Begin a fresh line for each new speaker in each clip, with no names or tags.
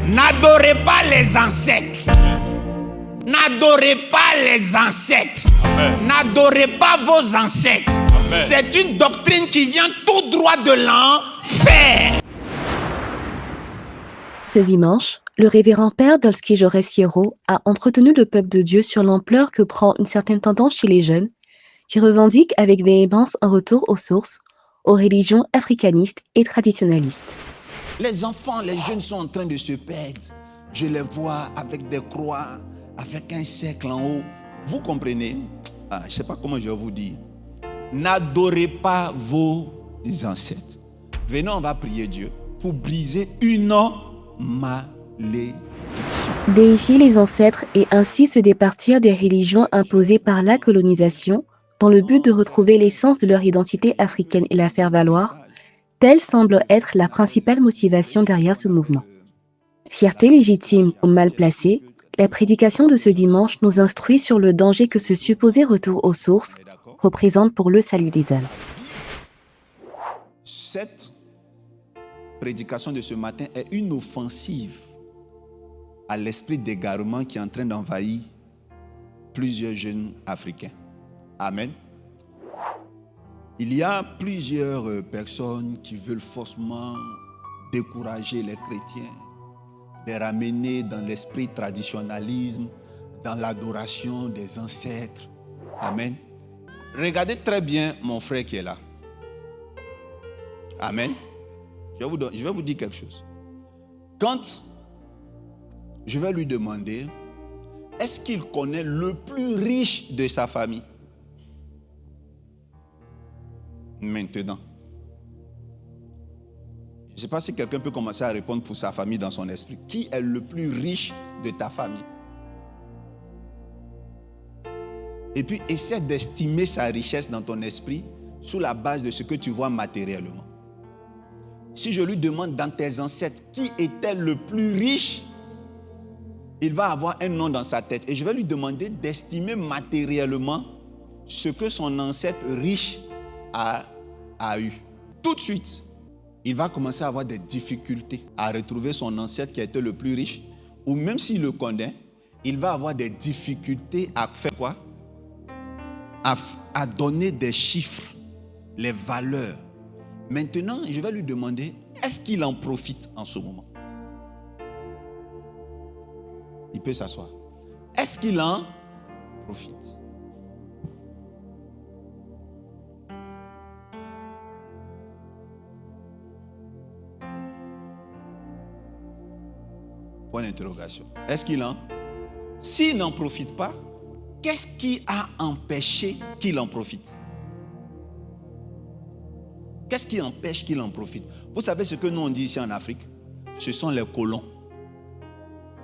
N'adorez pas les ancêtres. N'adorez pas les ancêtres.
Amen.
N'adorez pas vos ancêtres.
Amen.
C'est une doctrine qui vient tout droit de l'enfer.
Ce dimanche, le révérend père Dolskij Oresiero a entretenu le peuple de Dieu sur l'ampleur que prend une certaine tendance chez les jeunes qui revendiquent avec véhémence un retour aux sources, aux religions africanistes et traditionnalistes.
Les enfants, les jeunes sont en train de se perdre. Je les vois avec des croix, avec un cercle en haut. Vous comprenez? Je ne sais pas comment je vais vous dire. N'adorez pas vos ancêtres. Venez, on va prier Dieu pour briser une malédiction.
Déifier les ancêtres et ainsi se départir des religions imposées par la colonisation dans le but de retrouver l'essence de leur identité africaine et la faire valoir, telle semble être la principale motivation derrière ce mouvement. Fierté légitime ou mal placée, la prédication de ce dimanche nous instruit sur le danger que ce supposé retour aux sources représente pour le salut des âmes.
Cette prédication de ce matin est une offensive à l'esprit d'égarement qui est en train d'envahir plusieurs jeunes africains. Amen. Il y a plusieurs personnes qui veulent forcément décourager les chrétiens, les ramener dans l'esprit traditionnalisme, dans l'adoration des ancêtres. Amen. Regardez très bien mon frère qui est là. Amen. Je vais vous dire quelque chose. Quand je vais lui demander, est-ce qu'il connaît le plus riche de sa famille? Maintenant. Je ne sais pas si quelqu'un peut commencer à répondre pour sa famille dans son esprit. Qui est le plus riche de ta famille? Et puis, essaie d'estimer sa richesse dans ton esprit sous la base de ce que tu vois matériellement. Si je lui demande dans tes ancêtres qui était le plus riche, il va avoir un nom dans sa tête. Et je vais lui demander d'estimer matériellement ce que son ancêtre riche a eu. Tout de suite, il va commencer à avoir des difficultés à retrouver son ancêtre qui a été le plus riche. Ou même s'il le connaît, il va avoir des difficultés à faire quoi? À donner des chiffres, les valeurs. Maintenant, je vais lui demander, est-ce qu'il en profite en ce moment? Il peut s'asseoir. Est-ce qu'il en profite? Point d'interrogation. Est-ce qu'il en? S'il n'en profite pas, qu'est-ce qui a empêché qu'il en profite? Qu'est-ce qui empêche qu'il en profite? Vous savez ce que nous on dit ici en Afrique? Ce sont les colons.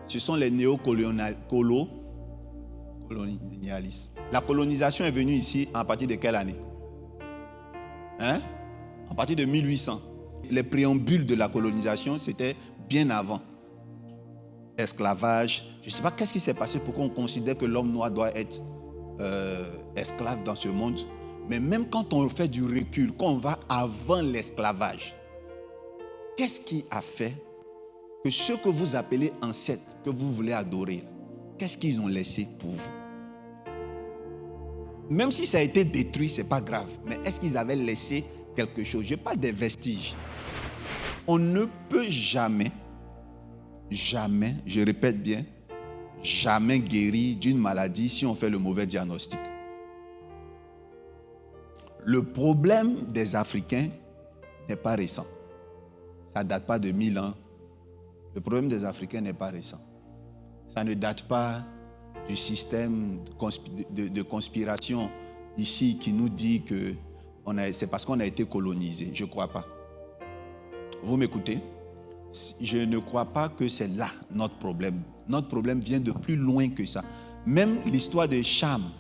Ce sont les néocolonialistes. La colonisation est venue ici à partir de quelle année? À partir de 1800. Les préambules de la colonisation, c'était bien avant. Esclavage. Je ne sais pas qu'est-ce qui s'est passé pour qu'on considère que l'homme noir doit être esclave dans ce monde. Mais même quand on fait du recul, quand on va avant l'esclavage, qu'est-ce qui a fait que ceux que vous appelez ancêtres, que vous voulez adorer, qu'est-ce qu'ils ont laissé pour vous? Même si ça a été détruit, ce n'est pas grave. Mais est-ce qu'ils avaient laissé quelque chose? Je parle des vestiges. On ne peut jamais, je répète bien, jamais guérir d'une maladie si on fait le mauvais diagnostic. Le problème des Africains n'est pas récent. Ça ne date pas de 1000 ans. Le problème des Africains n'est pas récent. Ça ne date pas du système de conspiration ici qui nous dit que c'est parce qu'on a été colonisé. Je ne crois pas. Vous m'écoutez? Je ne crois pas que c'est là notre problème. Notre problème vient de plus loin que ça. Même l'histoire de Cham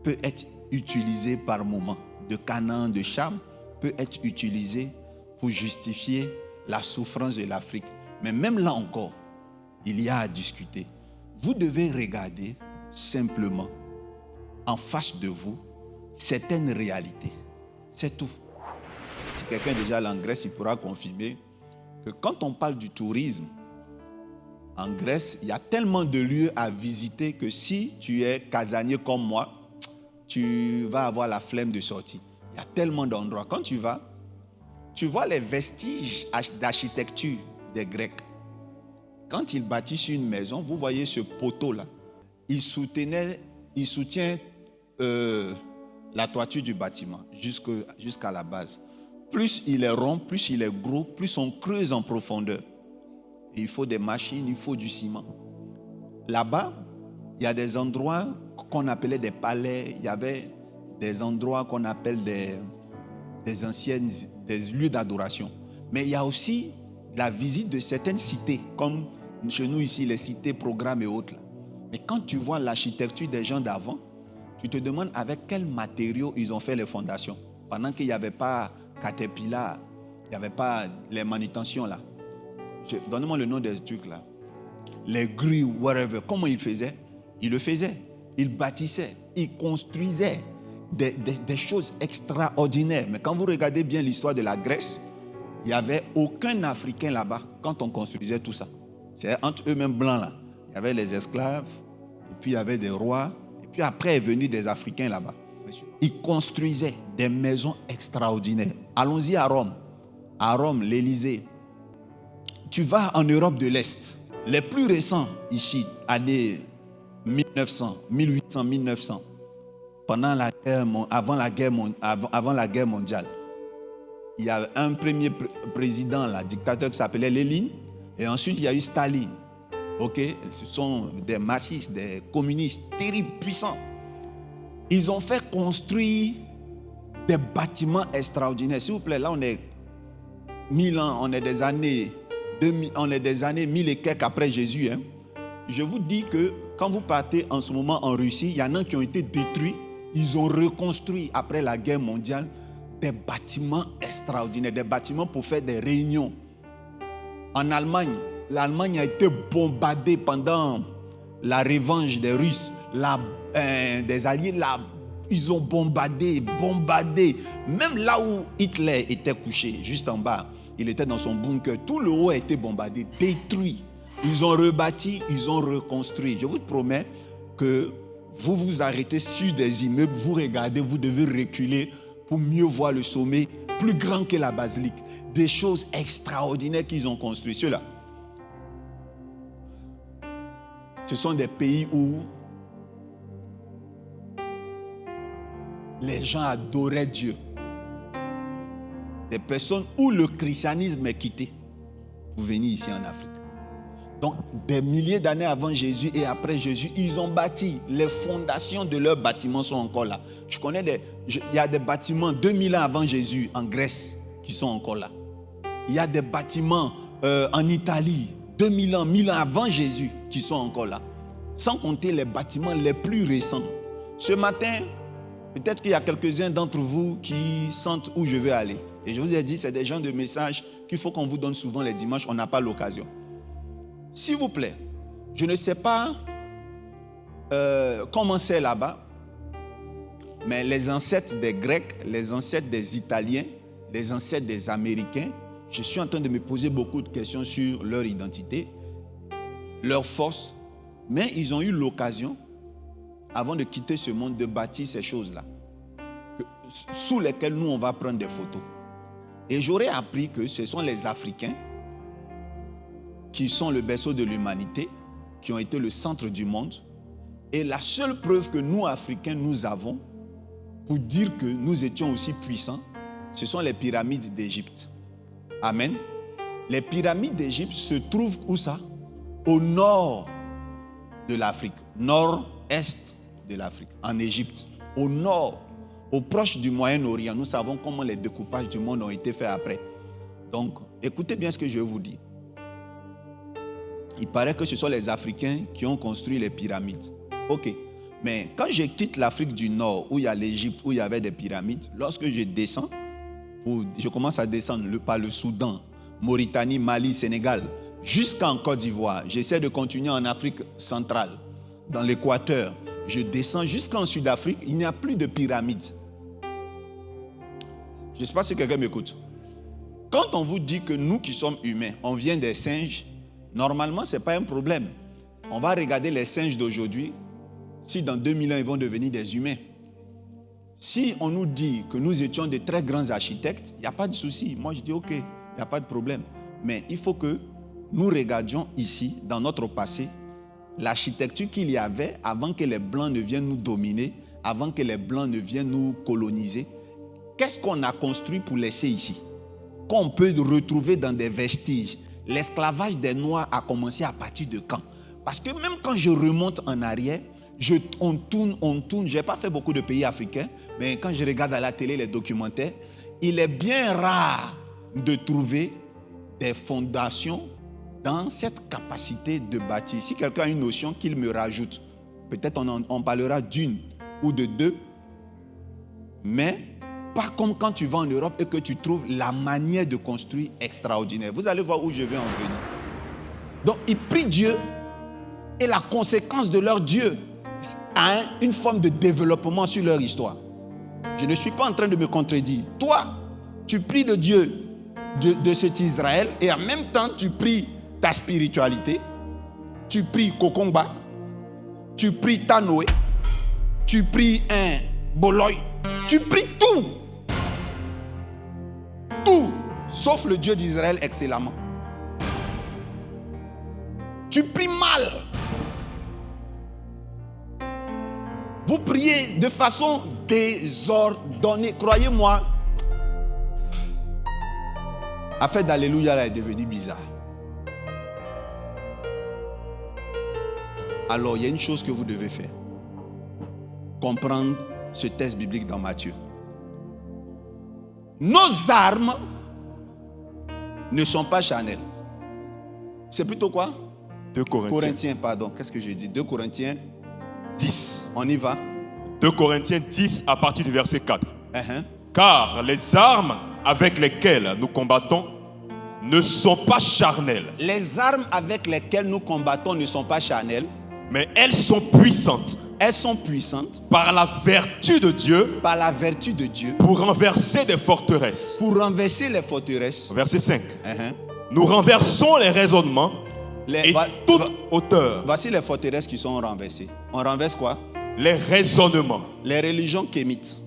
peut être utilisée par moments. De Canaan, de Cham peut être utilisée pour justifier la souffrance de l'Afrique. Mais même là encore, il y a à discuter. Vous devez regarder simplement en face de vous certaines réalités. C'est tout. Si quelqu'un est déjà allé en Grèce, il pourra confirmer que quand on parle du tourisme, En Grèce, il y a tellement de lieux à visiter que si tu es casanier comme moi, tu vas avoir la flemme de sortir. Il y a tellement d'endroits. Quand tu vas, tu vois les vestiges d'architecture des Grecs. Quand ils bâtissent une maison, vous voyez ce poteau-là. Il soutient la toiture du bâtiment jusqu'à la base. Plus il est rond, plus il est gros, plus on creuse en profondeur. Et il faut des machines, il faut du ciment. Là-bas, il y a des endroits qu'on appelait des palais, il y avait des endroits qu'on appelle des lieux d'adoration. Mais il y a aussi la visite de certaines cités, comme chez nous ici, les cités, programmes et autres. Mais quand tu vois l'architecture des gens d'avant, tu te demandes avec quels matériaux ils ont fait les fondations. Pendant qu'il n'y avait pas Caterpillar, il n'y avait pas les manutentions là. Donne-moi le nom des trucs là. Les grilles, whatever. Comment ils faisaient? Ils le faisaient. Ils bâtissaient. Ils construisaient des choses extraordinaires. Mais quand vous regardez bien l'histoire de la Grèce, il n'y avait aucun Africain là-bas quand on construisait tout ça. C'est entre eux-mêmes blancs là. Il y avait les esclaves, et puis il y avait des rois, et puis après est venu des Africains là-bas. Ils construisaient des maisons extraordinaires. Allons-y à Rome. À Rome, l'Élysée. Tu vas en Europe de l'Est. Les plus récents ici, années 1900, 1800, 1900, avant la guerre mondiale, il y a un premier président, là, dictateur qui s'appelait Lénine, et ensuite il y a eu Staline. Okay? Ce sont des marxistes, des communistes terribles, puissants. Ils ont fait construire des bâtiments extraordinaires. S'il vous plaît, là on est 1000 ans, on est des années 2000, on est des années 1000 et quelques après Jésus. Hein. Je vous dis que quand vous partez en ce moment en Russie, il y en a qui ont été détruits. Ils ont reconstruit après la guerre mondiale des bâtiments extraordinaires, des bâtiments pour faire des réunions. En Allemagne, l'Allemagne a été bombardée pendant la revanche des Russes. Des Alliés, ils ont bombardé. Même là où Hitler était couché, juste en bas, il était dans son bunker. Tout le haut a été bombardé, détruit. Ils ont rebâti, ils ont reconstruit. Je vous promets que vous vous arrêtez sur des immeubles, vous regardez, vous devez reculer pour mieux voir le sommet, plus grand que la basilique. Des choses extraordinaires qu'ils ont construites. Ceux-là, ce sont des pays où les gens adoraient Dieu. Des personnes où le christianisme est quitté pour venir ici en Afrique. Donc, des milliers d'années avant Jésus et après Jésus, ils ont bâti. Les fondations de leurs bâtiments sont encore là. Il y a des bâtiments 2000 ans avant Jésus en Grèce qui sont encore là. Il y a des bâtiments en Italie, 2000 ans, 1000 ans avant Jésus qui sont encore là. Sans compter les bâtiments les plus récents. Ce matin, peut-être qu'il y a quelques-uns d'entre vous qui sentent où je veux aller. Et je vous ai dit, c'est des genres de messages qu'il faut qu'on vous donne souvent les dimanches, on n'a pas l'occasion. S'il vous plaît, je ne sais pas comment c'est là-bas, mais les ancêtres des Grecs, les ancêtres des Italiens, les ancêtres des Américains, je suis en train de me poser beaucoup de questions sur leur identité, leur force, mais ils ont eu l'occasion, avant de quitter ce monde, de bâtir ces choses-là, sous lesquelles nous, on va prendre des photos. Et j'aurais appris que ce sont les Africains qui sont le berceau de l'humanité, qui ont été le centre du monde. Et la seule preuve que nous, Africains, nous avons pour dire que nous étions aussi puissants, ce sont les pyramides d'Égypte. Amen. Les pyramides d'Égypte se trouvent où ça? Au nord de l'Afrique, nord-est de l'Afrique, en Égypte, au nord, au proche du Moyen-Orient. Nous savons comment les découpages du monde ont été faits après. Donc, écoutez bien ce que je vous dis. Il paraît que ce sont les Africains qui ont construit les pyramides. Ok, mais quand je quitte l'Afrique du Nord, où il y a l'Égypte, où il y avait des pyramides, lorsque je descends, je commence à descendre par le Soudan, Mauritanie, Mali, Sénégal, jusqu'en Côte d'Ivoire. J'essaie de continuer en Afrique centrale, dans l'Équateur. Je descends jusqu'en Sud-Afrique, il n'y a plus de pyramides. Je ne sais pas si quelqu'un m'écoute. Quand on vous dit que nous qui sommes humains, on vient des singes, Normalement, ce n'est pas un problème. On va regarder les singes d'aujourd'hui. Si dans 2000 ans, ils vont devenir des humains. Si on nous dit que nous étions de très grands architectes, il n'y a pas de souci. Moi, je dis OK, il n'y a pas de problème. Mais il faut que nous regardions ici, dans notre passé, l'architecture qu'il y avait avant que les Blancs ne viennent nous dominer, avant que les Blancs ne viennent nous coloniser. Qu'est-ce qu'on a construit pour laisser ici? Qu'on peut retrouver dans des vestiges. L'esclavage des Noirs a commencé à partir de quand? Parce que même quand je remonte en arrière, on tourne. Je n'ai pas fait beaucoup de pays africains, mais quand je regarde à la télé les documentaires, il est bien rare de trouver des fondations dans cette capacité de bâtir. Si quelqu'un a une notion, qu'il me rajoute. Peut-être on parlera d'une ou de deux, mais pas comme quand tu vas en Europe et que tu trouves la manière de construire extraordinaire. Vous allez voir où je vais en venir. Donc, ils prient Dieu et la conséquence de leur Dieu a une forme de développement sur leur histoire. Je ne suis pas en train de me contredire. Toi, tu pries le Dieu de cet Israël et en même temps, tu pries ta spiritualité, tu pries Kokomba, tu pries Tanoé, tu pries un Boloy, tu pries tout. Tout, sauf le Dieu d'Israël excellemment. Tu pries mal. Vous priez de façon désordonnée. Croyez-moi, l'affaire d'Alléluia là est devenue bizarre. Alors, il y a une chose que vous devez faire. Comprendre ce texte biblique dans Matthieu. Nos armes ne sont pas charnelles. C'est plutôt quoi?
2 Corinthiens.
Pardon. Qu'est-ce que j'ai dit? 2 Corinthiens 10. On y va.
2 Corinthiens 10 à partir du verset 4.
Uh-huh.
Car les armes avec lesquelles nous combattons ne sont pas charnelles.
Les armes avec lesquelles nous combattons ne sont pas charnelles.
Mais elles sont puissantes.
Elles sont puissantes.
Par la vertu de Dieu.
Par la vertu de Dieu.
Pour renverser des forteresses.
Pour renverser les forteresses.
Verset 5.
Uh-huh.
Nous renversons les raisonnements et toute hauteur.
Voici les forteresses qui sont renversées. On renverse quoi?
Les raisonnements.
Les religions kémites.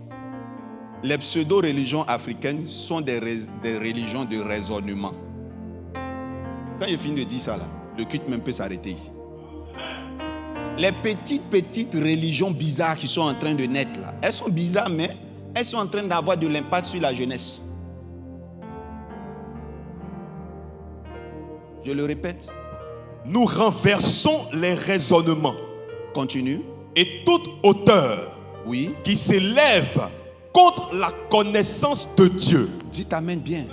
Les pseudo-religions africaines sont des religions de raisonnement. Quand je finis de dire ça, là, le culte même peut s'arrêter ici. Les petites religions bizarres qui sont en train de naître là, elles sont bizarres, mais elles sont en train d'avoir de l'impact sur la jeunesse. Je le répète.
Nous renversons les raisonnements.
Continue.
Et toute hauteur,
oui,
qui s'élève contre la connaissance de Dieu.
Dites amen bien.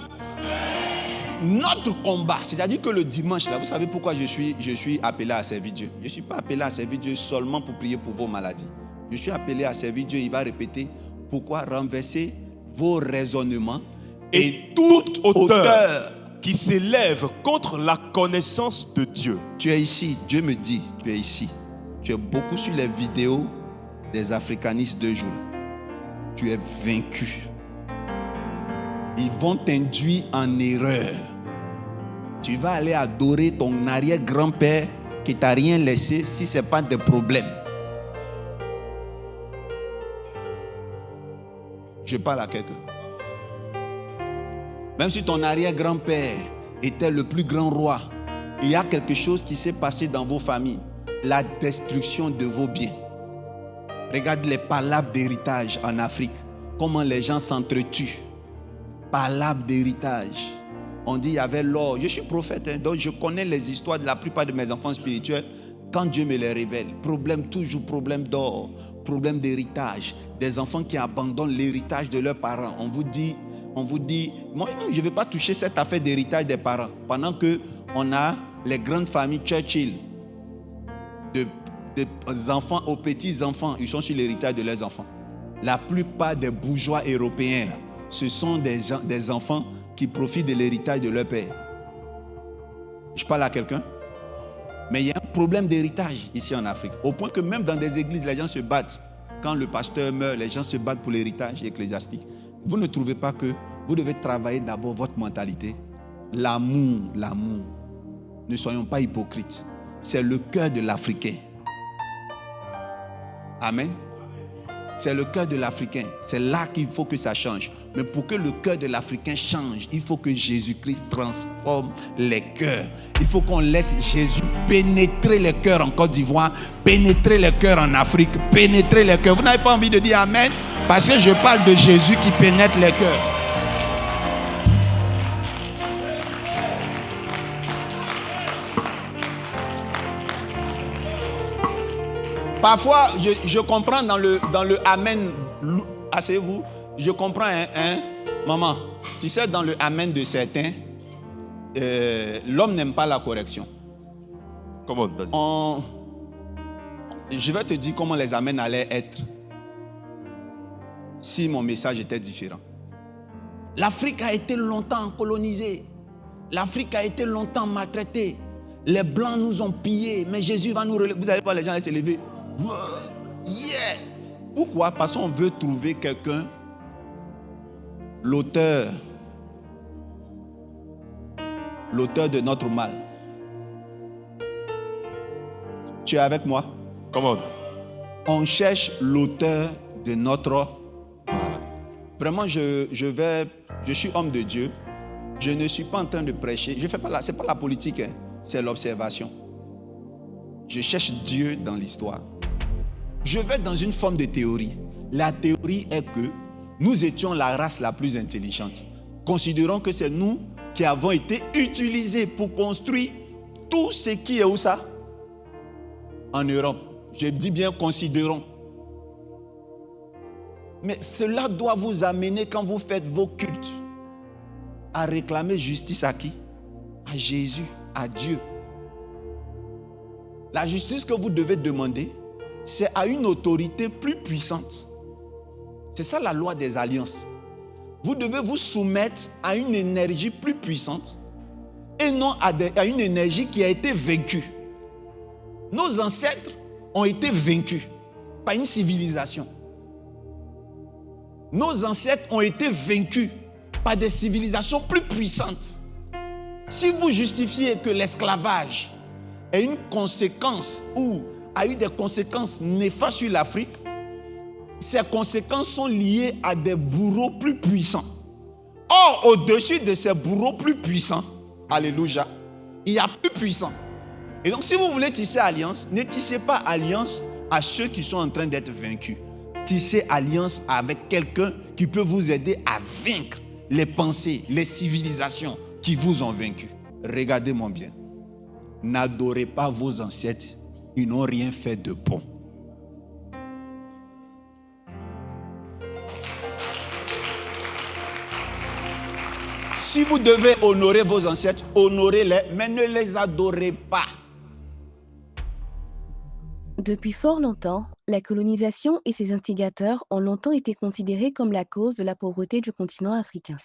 Notre combat, c'est-à-dire que le dimanche, là, vous savez pourquoi je suis appelé à servir Dieu. Je ne suis pas appelé à servir Dieu seulement pour prier pour vos maladies. Je suis appelé à servir Dieu, il va répéter, pourquoi renverser vos raisonnements
et toute hauteur qui s'élève contre la connaissance de Dieu.
Tu es ici, Dieu me dit, tu es ici. Tu es beaucoup sur les vidéos des africanistes de jour. Tu es vaincu. Ils vont t'induire en erreur. Tu vas aller adorer ton arrière-grand-père qui t'a rien laissé si ce n'est pas des problèmes. Je parle à quelqu'un. Même si ton arrière-grand-père était le plus grand roi, il y a quelque chose qui s'est passé dans vos familles. La destruction de vos biens. Regarde les palabres d'héritage en Afrique. Comment les gens s'entretuent. Palabres d'héritage. On dit il y avait l'or. Je suis prophète, hein, donc je connais les histoires de la plupart de mes enfants spirituels. Quand Dieu me les révèle, problème toujours, problème d'or, problème d'héritage. Des enfants qui abandonnent l'héritage de leurs parents. On vous dit, moi je ne vais pas toucher cette affaire d'héritage des parents. Pendant qu'on a les grandes familles Churchill, des enfants aux petits-enfants, ils sont sur l'héritage de leurs enfants. La plupart des bourgeois européens, là, ce sont des enfants qui profitent de l'héritage de leur père. Je parle à quelqu'un. Mais il y a un problème d'héritage ici en Afrique. Au point que même dans des églises, les gens se battent. Quand le pasteur meurt, les gens se battent pour l'héritage ecclésiastique. Vous ne trouvez pas que vous devez travailler d'abord votre mentalité? L'amour. ne soyons pas hypocrites. C'est le cœur de l'Africain. Amen. C'est le cœur de l'Africain. C'est là qu'il faut que ça change. Mais pour que le cœur de l'Africain change, il faut que Jésus-Christ transforme les cœurs. Il faut qu'on laisse Jésus pénétrer les cœurs en Côte d'Ivoire, pénétrer les cœurs en Afrique, pénétrer les cœurs. Vous n'avez pas envie de dire Amen? Parce que je parle de Jésus qui pénètre les cœurs. Parfois, je comprends dans le Amen, asseyez-vous, je comprends, maman, tu sais, dans le Amen de certains, l'homme n'aime pas la correction.
Comment?
Je vais te dire comment les Amen allaient être si mon message était différent. L'Afrique a été longtemps colonisée. L'Afrique a été longtemps maltraitée. Les Blancs nous ont pillés, mais Jésus va nous relever. Vous allez voir les gens allaient se lever. Yeah. Pourquoi? Parce qu'on veut trouver quelqu'un, l'auteur de notre mal. Tu es avec moi?
Comment?
On cherche l'auteur de notre mal. Vraiment, je suis homme de Dieu. Je ne suis pas en train de prêcher. Ce n'est pas la politique, c'est l'observation. Je cherche Dieu dans l'histoire. Je vais dans une forme de théorie. La théorie est que nous étions la race la plus intelligente. Considérons que c'est nous qui avons été utilisés pour construire tout ce qui est où ça? En Europe. Je dis bien considérons. Mais cela doit vous amener quand vous faites vos cultes à réclamer justice à qui? À Jésus, à Dieu. La justice que vous devez demander, c'est à une autorité plus puissante. C'est ça la loi des alliances. Vous devez vous soumettre à une énergie plus puissante et non à une énergie qui a été vaincue. Nos ancêtres ont été vaincus par une civilisation. Nos ancêtres ont été vaincus par des civilisations plus puissantes. Si vous justifiez que l'esclavage est une conséquence ou a eu des conséquences néfastes sur l'Afrique, ces conséquences sont liées à des bourreaux plus puissants. Or, au-dessus de ces bourreaux plus puissants, alléluia, il y a plus puissant. Et donc, si vous voulez tisser alliance, ne tissez pas alliance à ceux qui sont en train d'être vaincus. Tissez alliance avec quelqu'un qui peut vous aider à vaincre les pensées, les civilisations qui vous ont vaincu. Regardez-moi bien. N'adorez pas vos ancêtres. Ils n'ont rien fait de bon. Si vous devez honorer vos ancêtres, honorez-les, mais ne les adorez pas.
Depuis fort longtemps, la colonisation et ses instigateurs ont longtemps été considérés comme la cause de la pauvreté du continent africain.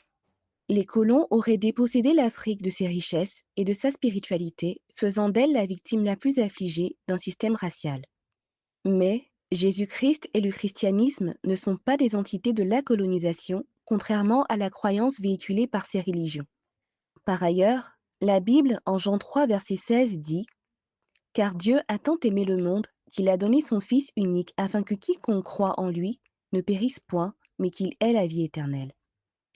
Les colons auraient dépossédé l'Afrique de ses richesses et de sa spiritualité, faisant d'elle la victime la plus affligée d'un système racial. Mais Jésus-Christ et le christianisme ne sont pas des entités de la colonisation, contrairement à la croyance véhiculée par ces religions. Par ailleurs, la Bible, en Jean 3, verset 16, dit « Car Dieu a tant aimé le monde qu'il a donné son Fils unique afin que quiconque croit en lui ne périsse point, mais qu'il ait la vie éternelle. »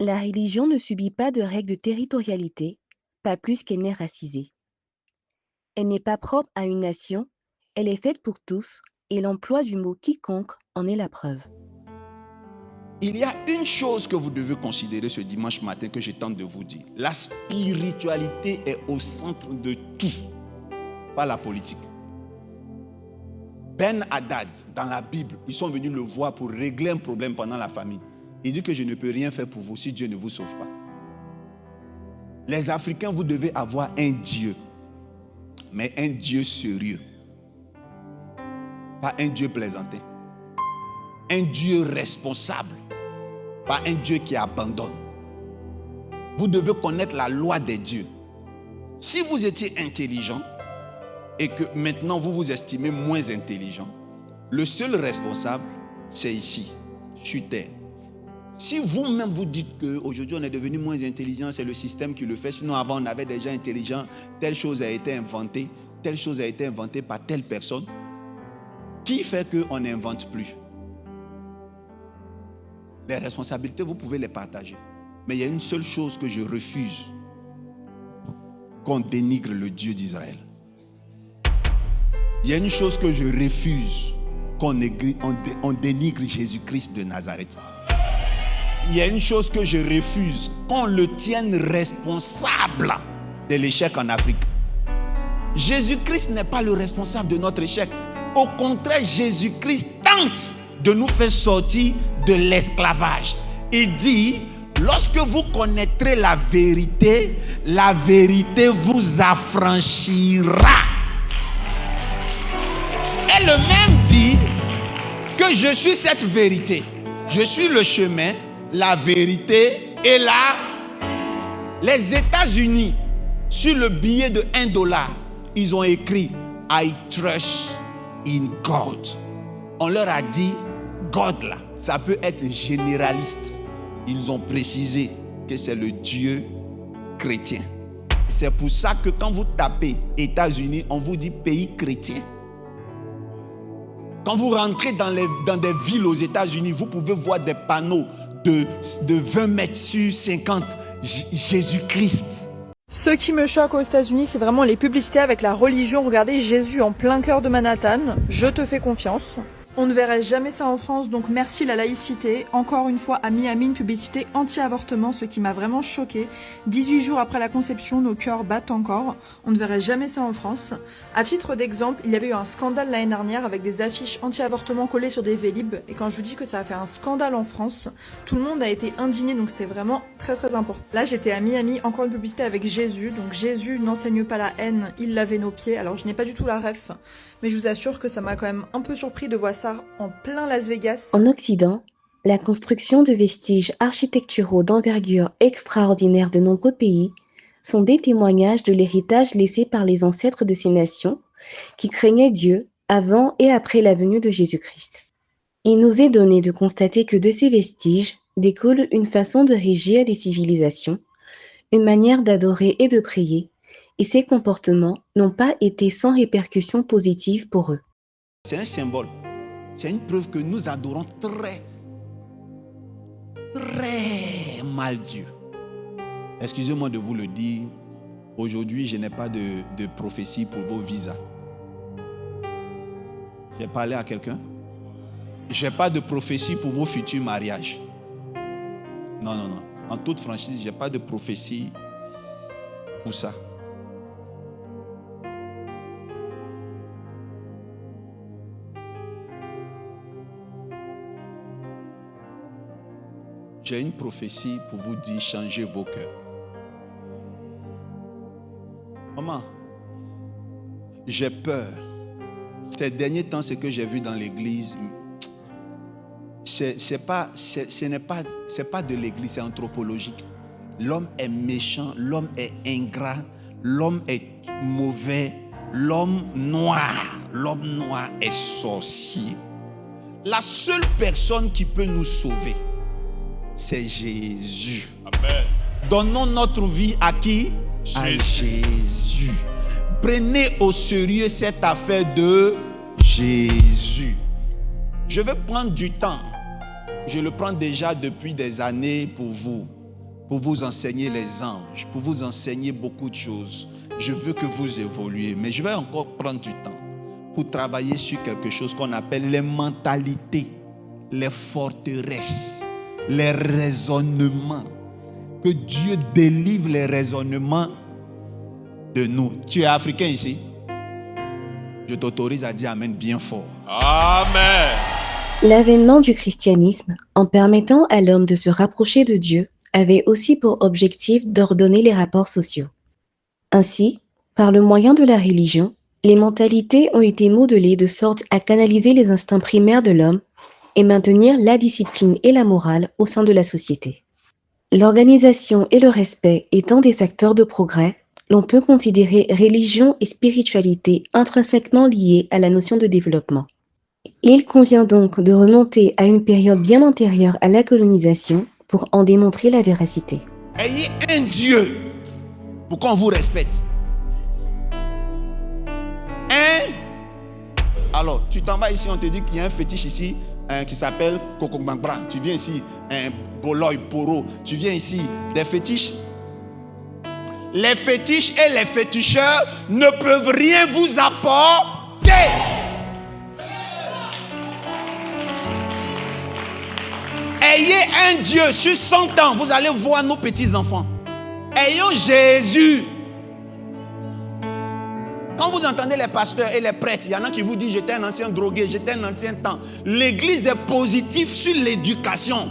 La religion ne subit pas de règles de territorialité, pas plus qu'elle n'est racisée. Elle n'est pas propre à une nation, elle est faite pour tous, et l'emploi du mot quiconque en est la preuve.
Il y a une chose que vous devez considérer ce dimanche matin que je tente de vous dire. La spiritualité est au centre de tout, pas la politique. Ben Hadad, dans la Bible, ils sont venus le voir pour régler un problème pendant la famine. Il dit que je ne peux rien faire pour vous si Dieu ne vous sauve pas. Les Africains, vous devez avoir un Dieu, mais un Dieu sérieux. Pas un Dieu plaisanté. Un Dieu responsable. Pas un Dieu qui abandonne. Vous devez connaître la loi des dieux. Si vous étiez intelligent et que maintenant vous vous estimez moins intelligent, le seul responsable, c'est ici, sur terre. Si vous-même vous dites qu'aujourd'hui on est devenu moins intelligent, c'est le système qui le fait, sinon avant on avait des gens intelligents, telle chose a été inventée par telle personne, qui fait qu'on n'invente plus? Les responsabilités, vous pouvez les partager. Mais il y a une seule chose que je refuse, qu'on dénigre le Dieu d'Israël. Il y a une chose que je refuse, qu'on dénigre Jésus-Christ de Nazareth. Il y a une chose que je refuse, qu'on le tienne responsable de l'échec en Afrique. Jésus-Christ n'est pas le responsable de notre échec. Au contraire, Jésus-Christ tente de nous faire sortir de l'esclavage. Il dit, lorsque vous connaîtrez la vérité vous affranchira. Et le même dit que je suis cette vérité. Je suis le chemin, la vérité et les États-Unis, sur le billet de $1, ils ont écrit I trust in God. On leur a dit God là, ça peut être généraliste. Ils ont précisé que c'est le Dieu chrétien. C'est pour ça que quand vous tapez États-Unis, on vous dit pays chrétien. Quand vous rentrez dans des villes aux États-Unis, vous pouvez voir des panneaux de 20 mètres sur 50, Jésus-Christ.
Ce qui me choque aux États-Unis, c'est vraiment les publicités avec la religion. Regardez Jésus en plein cœur de Manhattan. Je te fais confiance. On ne verrait jamais ça en France, donc merci la laïcité. Encore une fois, à Miami, une publicité anti-avortement, ce qui m'a vraiment choqué. 18 jours après la conception, nos cœurs battent encore. On ne verrait jamais ça en France. À titre d'exemple, il y avait eu un scandale l'année dernière avec des affiches anti-avortement collées sur des Vélib. Et quand je vous dis que ça a fait un scandale en France, tout le monde a été indigné, donc c'était vraiment très très important. Là, j'étais à Miami, encore une publicité avec Jésus. Donc Jésus n'enseigne pas la haine, il lavait nos pieds. Alors je n'ai pas du tout la ref, mais je vous assure que ça m'a quand même un peu surpris de voir ça en plein Las Vegas.
En Occident, la construction de vestiges architecturaux d'envergure extraordinaire de nombreux pays sont des témoignages de l'héritage laissé par les ancêtres de ces nations qui craignaient Dieu avant et après la venue de Jésus-Christ. Il nous est donné de constater que de ces vestiges découle une façon de régir les civilisations, une manière d'adorer et de prier, et ces comportements n'ont pas été sans répercussions positives pour eux.
C'est un symbole. C'est une preuve que nous adorons très mal Dieu. Excusez-moi de vous le dire. Aujourd'hui, je n'ai pas de prophétie pour vos visas. J'ai parlé à quelqu'un. Je n'ai pas de prophétie pour vos futurs mariages. Non. En toute franchise, je n'ai pas de prophétie pour ça. J'ai une prophétie pour vous dire, changez vos cœurs. Maman, j'ai peur. Ces derniers temps, ce que j'ai vu dans l'église, c'est pas de l'église, c'est anthropologique. L'homme est méchant, l'homme est ingrat, l'homme est mauvais, l'homme noir est sorcier. La seule personne qui peut nous sauver, c'est Jésus.
Amen.
Donnons notre vie à qui? À Jésus. Prenez au sérieux cette affaire de Jésus. Je vais prendre du temps. Je le prends déjà depuis des années pour vous enseigner les anges, pour vous enseigner beaucoup de choses. Je veux que vous évoluiez, mais je vais encore prendre du temps pour travailler sur quelque chose qu'on appelle les mentalités, les forteresses, les raisonnements. Que Dieu délivre les raisonnements de nous. Tu es africain ici? Je t'autorise à dire Amen bien fort.
Amen.
L'avènement du christianisme, en permettant à l'homme de se rapprocher de Dieu, avait aussi pour objectif d'ordonner les rapports sociaux. Ainsi, par le moyen de la religion, les mentalités ont été modelées de sorte à canaliser les instincts primaires de l'homme et maintenir la discipline et la morale au sein de la société. L'organisation et le respect étant des facteurs de progrès, l'on peut considérer religion et spiritualité intrinsèquement liées à la notion de développement. Il convient donc de remonter à une période bien antérieure à la colonisation pour en démontrer la véracité.
Ayez un Dieu pour qu'on vous respecte. Alors, tu t'en vas ici, on te dit qu'il y a un fétiche ici qui s'appelle Kokokbangbra. Tu viens ici, un Boloy, Poro. Tu viens ici, des fétiches. Les fétiches et les féticheurs ne peuvent rien vous apporter. Ayez un Dieu sur 100 ans. Vous allez voir nos petits-enfants. Ayons Jésus. Quand vous entendez les pasteurs et les prêtres, il y en a qui vous disent j'étais un ancien drogué, j'étais un ancien temps. L'église est positive sur l'éducation.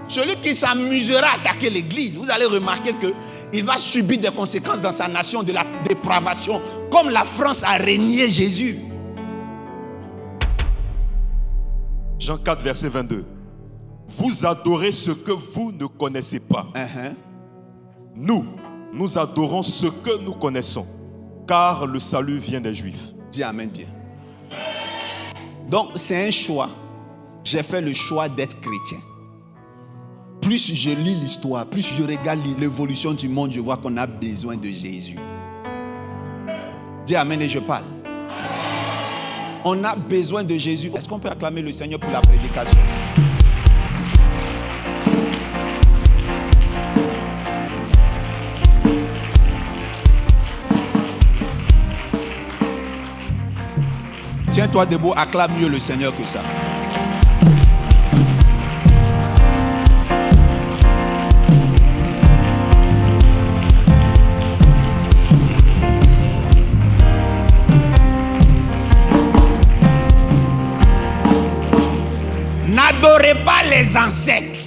Celui qui s'amusera à attaquer l'église, vous allez remarquer qu'il va subir des conséquences dans sa nation de la dépravation, comme la France a régné Jésus.
Jean 4, verset 22. Vous adorez ce que vous ne connaissez pas. Nous adorons ce que nous connaissons, car le salut vient des Juifs.
Dis amen bien. Donc c'est un choix. J'ai fait le choix d'être chrétien. Plus je lis l'histoire, plus je regarde l'évolution du monde, je vois qu'on a besoin de Jésus. Dis amen et je parle. On a besoin de Jésus. Est-ce qu'on peut acclamer le Seigneur pour la prédication? Tiens-toi debout, acclame mieux le Seigneur que ça. N'adorez pas les ancêtres.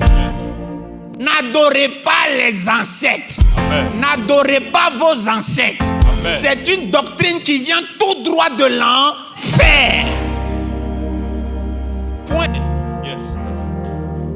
N'adorez pas les ancêtres.
Amen.
N'adorez pas vos ancêtres.
Amen.
C'est une doctrine qui vient tout droit de l'enfer. Point.
Yes.